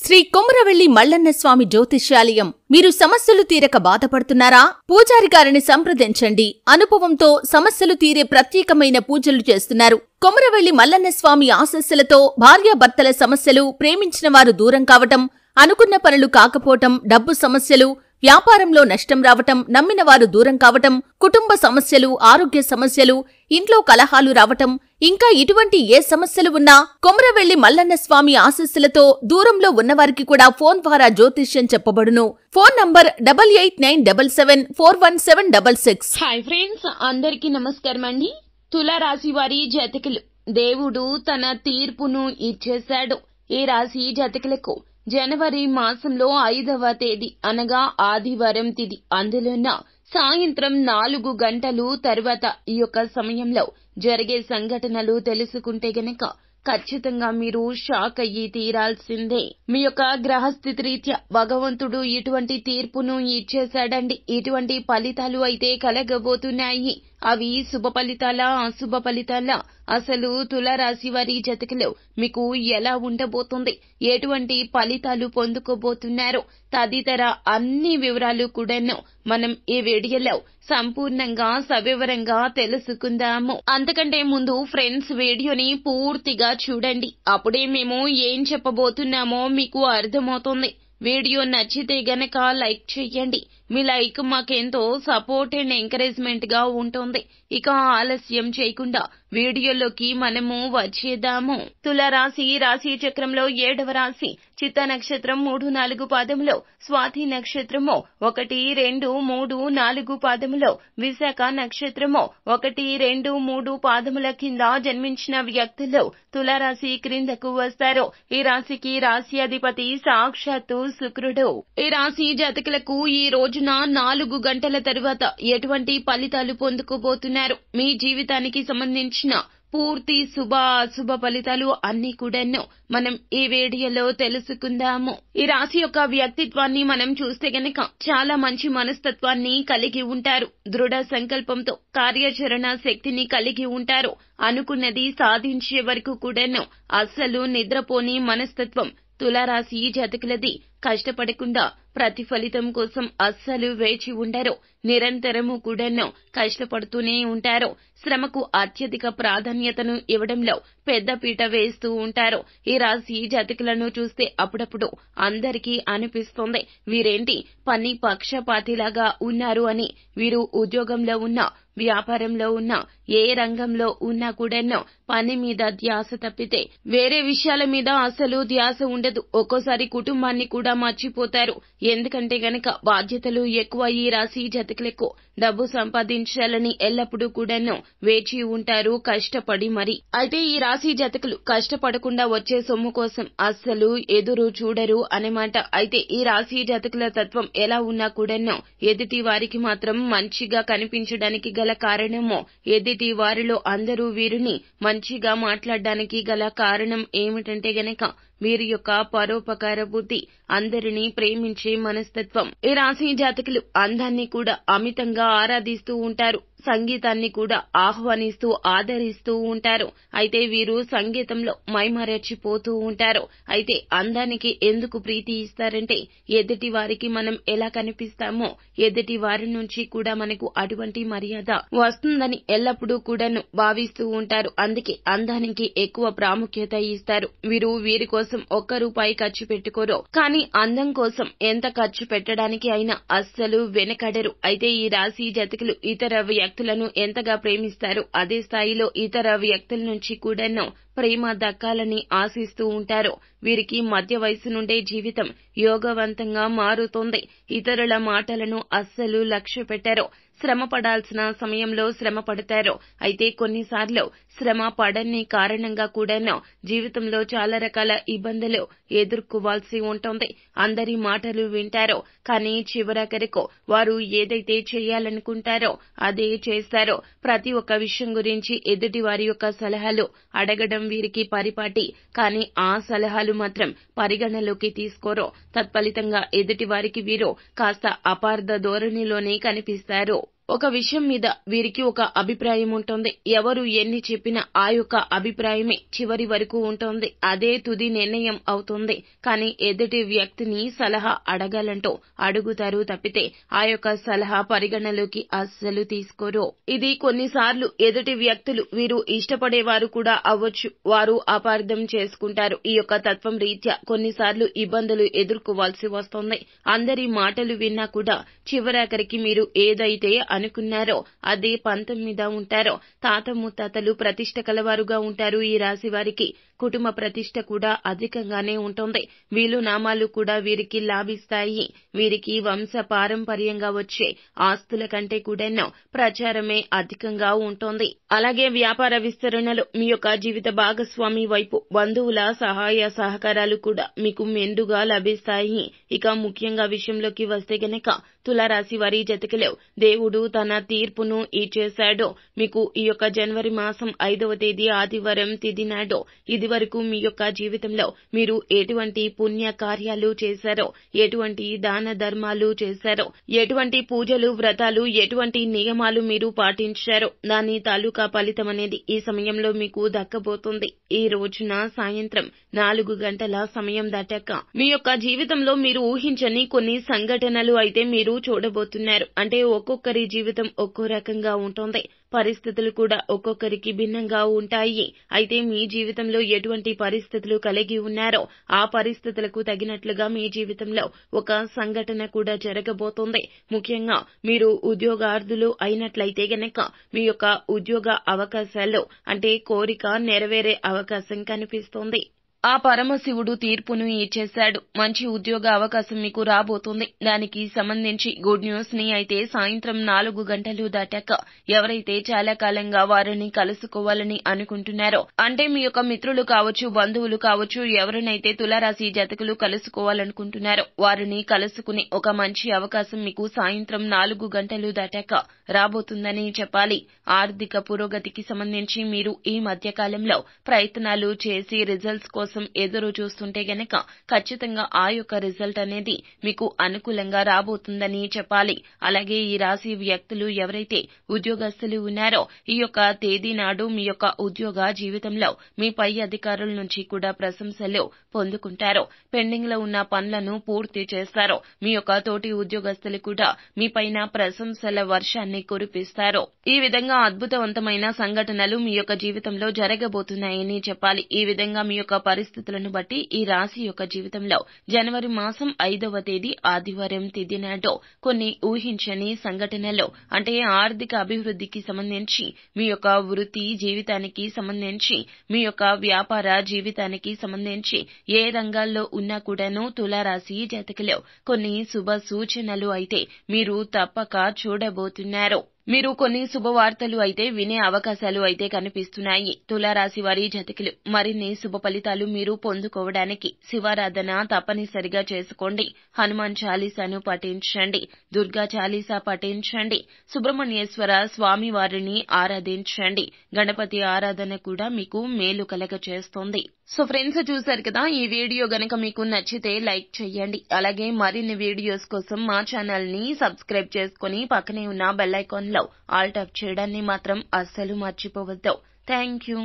శ్రీ కొమరవెల్లి మల్లన్న స్వామి జ్యోతిష్యాలయం. మీరు సమస్యలు తీరక బాధపడుతున్నారా? పూజారి గారిని సంప్రదించండి. అనుభవంతో సమస్యలు తీరే ప్రత్యేకమైన పూజలు చేస్తున్నారు. కొమరవెల్లి మల్లన్న స్వామి ఆశీస్సులతో భార్యాభర్తల సమస్యలు, ప్రేమించిన వారు దూరం కావటం, అనుకున్న పనులు కాకపోవటం, డబ్బు సమస్యలు, వ్యాపారంలో నష్టం రావటం, నమ్మిన వారు దూరం కావటం, కుటుంబ సమస్యలు, ఆరోగ్య సమస్యలు, ఇంట్లో కలహాలు రావటం, ఇంకా ఇటువంటి ఏ సమస్యలు ఉన్నా కొమరవెల్లి మల్లన్న స్వామి ఆశీస్సులతో దూరంలో ఉన్నవారికి కూడా ఫోన్ ద్వారా జ్యోతిష్యం చెప్పబడును. Phone number 8897741766. హాయ్ ఫ్రెండ్స్, అందరికీ నమస్కారం అండి. తులారాశి వారి జాతకులు, దేవుడు తన తీర్పును ఇచ్చేశాడు. ఈ రాశి జాతకులకు జనవరి మాసంలో 5వ తేదీ అనగా ఆదివారం తిథి, అందులోన సాయంత్రం 4 గంటలు తర్వాత ఈ యొక్క సమయంలో జరిగే సంఘటనలు తెలుసుకుంటే గనక ఖచ్చితంగా మీరు షాక్ అయ్యి తీరాల్సిందే. మీ యొక్క గ్రహస్థితి రీత్యా భగవంతుడు ఇటువంటి తీర్పును ఇచ్చేశాడండి. ఇటువంటి ఫలితాలు అయితే కలగబోతున్నాయి. అవి శుభ ఫలితాలా, అశుభ ఫలితాలా? అసలు తులారాశి వారి జాతకులు మీకు ఎలా ఉండబోతుంది, ఎటువంటి ఫలితాలు పొందుకోబోతున్నారు, తదితర అన్ని వివరాలు కూడాను మనం ఈ వీడియోలో సంపూర్ణంగా సవివరంగా తెలుసుకుందాము. అంతకంటే ముందు ఫ్రెండ్స్, వీడియోని పూర్తిగా చూడండి. అప్పుడే మేము ఏం చెప్పబోతున్నామో మీకు అర్థమవుతుంది. వీడియో నచ్చితే గనక లైక్ చేయండి. మీ లైక్ మాకెంతో సపోర్ట్ అండ్ ఎంకరేజ్మెంట్ గా ఉంటుంది. ఇక ఆలస్యం చేయకుండా వీడియోలోకి మనము వచ్చేద్దాము. తులారాశి రాశి చక్రంలో 7వ రాశి. చిత్త నక్షత్రం 3-4 పాదములో, స్వాతి నక్షత్రము 1, 2, 3, 4 పాదములో, విశాఖ నక్షత్రము 1, 2, 3 పాదముల కింద జన్మించిన వ్యక్తులు తులారాశి క్రిందకు వస్తారు. ఈ రాశికి రాశి అధిపతి సాక్షాత్తు శుక్రుడు. ఈ రాశి జాతకులకు ఈ రోజున 4 గంటల తరువాత ఎటువంటి ఫలితాలు పొందుకోబోతున్నారు, మీ జీవితానికి సంబంధించిన పూర్తి శుభ అశుభ ఫలితాలు అన్ని కూడాను మనం ఈ వీడియోలో తెలుసుకుందాము. ఈ రాశి యొక్క వ్యక్తిత్వాన్ని మనం చూస్తే గనక చాలా మంచి మనస్తత్వాన్ని కలిగి ఉంటారు. దృఢ సంకల్పంతో కార్యాచరణ శక్తిని కలిగి ఉంటారు. అనుకున్నది సాధించే వరకు కూడాను అస్సలు నిద్రపోని మనస్తత్వం తులారాశి జాతకులది. కష్టపడకుండా ప్రతిఫలితం కోసం అస్సలు వేచి ఉండరు. నిరంతరము కూడాను కష్టపడుతూనే ఉంటారు. శ్రమకు అత్యధిక ప్రాధాన్యతను ఇవ్వడంలో పెద్దపీట వేస్తూ ఉంటారు. ఈ రాశి జాతకులను చూస్తే అప్పుడప్పుడు అందరికీ అనిపిస్తుంది, వీరేంటి పని పక్షపాతిలాగా ఉన్నారు అని. వీరు ఉద్యోగంలో ఉన్నా, వ్యాపారంలో ఉన్నా, ఏ రంగంలో ఉన్నా కూడాను పని మీద ధ్యాస తప్పితే వేరే విషయాల మీద అసలు ధ్యాస ఉండదు. ఒక్కోసారి కుటుంబాన్ని కూడా మర్చిపోతారు. ఎందుకంటే గనక బాధ్యతలు ఎక్కువ. ఈ రాశి జాతకులకు డబ్బు సంపాదించాలని ఎల్లప్పుడూ కూడాను వేచి ఉంటారు, కష్టపడి మరి. అయితే ఈ రాశి జాతకులు కష్టపడకుండా వచ్చే సొమ్ము కోసం అస్సలు ఎదురు చూడరు అన్నమాట. అయితే ఈ రాశి జాతకుల తత్వం ఎలా ఉన్నా కూడాను ఎదుటి వారికి మాత్రం మంచిగా కనిపించడానికి గల కారణము, ఎదుటి వారిలో అందరూ వీరిని మంచిగా మాట్లాడడానికి గల కారణం ఏమిటంటే గనక వీరి యొక్క పరోపకార బుద్ధి, అందరినీ ప్రేమించే మనస్తత్వం. ఈ రాశి జాతకులు అందాన్ని కూడా అమితంగా ఆరాధిస్తూ ఉంటారు. సంగీతాన్ని కూడా ఆహ్వానిస్తూ ఆదరిస్తూ ఉంటారు. అయితే వీరు సంగీతంలో మైమరచిపోతూ ఉంటారు. అయితే అందానికి ఎందుకు ప్రీతి ఇస్తారంటే ఎదుటి వారికి మనం ఎలా కనిపిస్తామో ఎదుటి వారి నుంచి కూడా మనకు అటువంటి మర్యాద వస్తుందని ఎల్లప్పుడూ కూడాను భావిస్తూ ఉంటారు. అందుకే అందానికి ఎక్కువ ప్రాముఖ్యత ఇస్తారు. వీరు వీరి కోసం 1 రూపాయి ఖర్చు పెట్టుకోరు, కానీ అందం కోసం ఎంత ఖర్చు పెట్టడానికి అయినా అస్సలు వెనకడరు. అయితే ఈ రాశి జాతకులు ఇతర వ్యక్తులను ఎంతగా ప్రేమిస్తారు, అదే స్థాయిలో ఇతర వ్యక్తుల నుంచి కూడాను ప్రేమ దక్కాలని ఆశిస్తూ ఉంటారు. వీరికి మధ్య వయసు నుండే జీవితం యోగవంతంగా మారుతుంది. ఇతరుల మాటలను అస్సలు లక్ష్య పెట్టరు. శ్రమ పడాల్సిన సమయంలో శ్రమ పడతారు. అయితే కొన్నిసార్లు శ్రమ పడని కారణంగా కూడాను జీవితంలో చాలా రకాల ఇబ్బందులు ఎదుర్కోవాల్సి ఉంటుంది. అందరి మాటలు వింటారు, కానీ చివరాఖరికి వారు ఏదైతే చేయాలనుకుంటారో అదే చేస్తారు. ప్రతి ఒక్క విషయం గురించి ఎదుటి వారి యొక్క సలహాలు అడగడం వీరికి పరిపాటి, కానీ ఆ సలహాలు మాత్రం పరిగణలోకి తీసుకోరు. తత్ఫలితంగా ఎదుటి వారికి వీరు కాస్త అపార్థ ధోరణిలోనే కనిపిస్తారు. ఒక విషయం మీద వీరికి ఒక అభిప్రాయం ఉంటుంది. ఎవరు ఎన్ని చెప్పినా ఆ యొక్క అభిప్రాయమే చివరి వరకు ఉంటుంది. అదే తుది నిర్ణయం అవుతుంది. కానీ ఎదుటి వ్యక్తిని సలహా అడగాలంటూ అడుగుతారు తప్పితే ఆ యొక్క సలహా పరిగణలోకి అస్సలు తీసుకోరు. ఇది కొన్నిసార్లు ఎదుటి వ్యక్తులు వీరు ఇష్టపడేవారు కూడా అవ్వచ్చు. వారు అపార్థం చేసుకుంటారు. ఈ యొక్క తత్వం రీత్యా కొన్నిసార్లు ఇబ్బందులు ఎదుర్కోవాల్సి వస్తుంది. అందరి మాటలు విన్నా కూడా చివరాఖరికి మీరు ఏదైతే అనుకున్నారో అదే పంతం మీద ఉంటారో. తాత ముత్తాతలు ప్రతిష్ట కలవారుగా ఉంటారు. ఈ రాశి వారికి కుటుంబ ప్రతిష్ట కూడా అధికంగానే ఉంటుంది. వీలు నామాలు కూడా వీరికి లాభిస్తాయి. వీరికి వంశ పారంపర్యంగా వచ్చే ఆస్తుల కంటే కూడాను ప్రచారమే అధికంగా ఉంటుంది. అలాగే వ్యాపార విస్తరణలో మీ యొక్క జీవిత భాగస్వామి వైపు బంధువుల సహాయ సహకారాలు కూడా మీకు మెండుగా లభిస్తాయి. ఇక ముఖ్యంగా విషయంలోకి వస్తే గనక తులారాశి వారి జతకిలో దేవుడు తన తీర్పును ఇచ్చేశాడు. మీకు ఈ యొక్క జనవరి మాసం 5వ తేదీ ఆదివారం తిథి నాడు ఇదివరకు మీ యొక్క జీవితంలో మీరు ఎటువంటి పుణ్య కార్యాలు చేశారో, ఎటువంటి దాన ధర్మాలు చేశారో, ఎటువంటి పూజలు వ్రతాలు, ఎటువంటి నియమాలు మీరు పాటించారో దాని తాలూకా ఫలితం అనేది ఈ సమయంలో మీకు దక్కబోతుంది. ఈ రోజున సాయంత్రం 4 గంటల సమయం దాటాక మీ యొక్క జీవితంలో మీరు ఊహించని కొన్ని సంఘటనలు అయితే మీరు చూడబోతున్నారు. అంటే ఒక్కొక్కరి జీవితం ఒక్కో రకంగా ఉంటుంది. పరిస్థితులు కూడా ఒక్కొక్కరికి భిన్నంగా ఉంటాయి. అయితే మీ జీవితంలో ఎటువంటి పరిస్థితులు కలిగి ఉన్నారో ఆ పరిస్థితులకు తగినట్లుగా మీ జీవితంలో ఒక సంఘటన కూడా జరగబోతోంది. ముఖ్యంగా మీరు ఉద్యోగార్థులు అయినట్లయితే గనక మీ యొక్క ఉద్యోగ అవకాశాల్లో అంటే కోరిక నెరవేరే అవకాశం కనిపిస్తోంది. ఆ పరమశివుడు తీర్పును ఇచ్చేశాడు. మంచి ఉద్యోగ అవకాశం మీకు రాబోతుంది. దానికి సంబంధించి గుడ్ న్యూస్ ని అయితే సాయంత్రం 4 గంటలు దాటాక ఎవరైతే చాలా కాలంగా వారిని కలుసుకోవాలని అనుకుంటున్నారో, అంటే మీ యొక్క మిత్రులు కావచ్చు, బంధువులు కావచ్చు, ఎవరినైతే తులారాశి జాతకులు కలుసుకోవాలనుకుంటున్నారో వారిని కలుసుకునే ఒక మంచి అవకాశం మీకు సాయంత్రం 4 గంటలు దాటాక రాబోతుందని చెప్పాలి. ఆర్థిక పురోగతికి సంబంధించి మీరు ఈ మధ్య కాలంలో ప్రయత్నాలు చేసి రిజల్ట్స్ కోసం ఎదురు చూస్తుంటే గనక ఖచ్చితంగా ఆ యొక్క రిజల్ట్ అనేది మీకు అనుకూలంగా రాబోతుందని చెప్పాలి. అలాగే ఈ రాశి వ్యక్తులు ఎవరైతే ఉద్యోగస్తులు ఉన్నారో ఈ యొక్క తేదీ నాడు మీ యొక్క ఉద్యోగ జీవితంలో మీ పై అధికారుల నుంచి కూడా ప్రశంసలు పొందుకుంటారు. పెండింగ్ లో ఉన్న పనులను పూర్తి చేస్తారు. మీ యొక్క తోటి ఉద్యోగస్తులు కూడా మీ పైన ప్రశంసల వర్షాన్ని కురిపిస్తారు. ఈ విధంగా అద్భుతవంతమైన సంఘటనలు మీ యొక్క జీవితంలో జరగబోతున్నాయని చెప్పాలి. ఈ విధంగా మీ యొక్క పరిస్థితులను బట్టి ఈ రాశి యొక్క జీవితంలో జనవరి మాసం 5వ తేదీ ఆదివారం తిథి నాడు కొన్ని ఊహించని సంఘటనలు, అంటే ఆర్థిక అభివృద్ధికి సంబంధించి, మీ యొక్క వృత్తి జీవితానికి సంబంధించి, మీ యొక్క వ్యాపార జీవితానికి సంబంధించి ఏ రంగాల్లో ఉన్నా కూడాను తులారాశి జాతకులు కొన్ని శుభ సూచనలు అయితే మీరు తప్పక చూడబోతున్నారు. మీరు కొన్ని శుభవార్తలు అయితే వినే అవకాశాలు అయితే కనిపిస్తున్నాయి. తులారాశి వారి జాతకులు మరిన్ని శుభ ఫలితాలు మీరు పొందుకోవడానికి శివారాధన తప్పనిసరిగా చేసుకోండి. హనుమాన్ చాలీసాను పఠించండి, దుర్గా చాలీసా పఠించండి, సుబ్రహ్మణ్యేశ్వర స్వామి వారిని ఆరాధించండి. గణపతి ఆరాధన కూడా మీకు మేలు కలగచేస్తుంది. సో ఫ్రెండ్స్, చూశారు కదా, ఈ వీడియో గనక మీకు నచ్చితే లైక్ చేయండి. అలాగే మరిన్ని వీడియోస్ కోసం మా ఛానల్ ని సబ్స్క్రైబ్ చేసుకుని పక్కనే ఉన్న బెల్ ఐకాన్ లో ఆల్ టాప్ చేయడాన్ని మాత్రం అస్సలు మర్చిపోవద్దు. Thank you.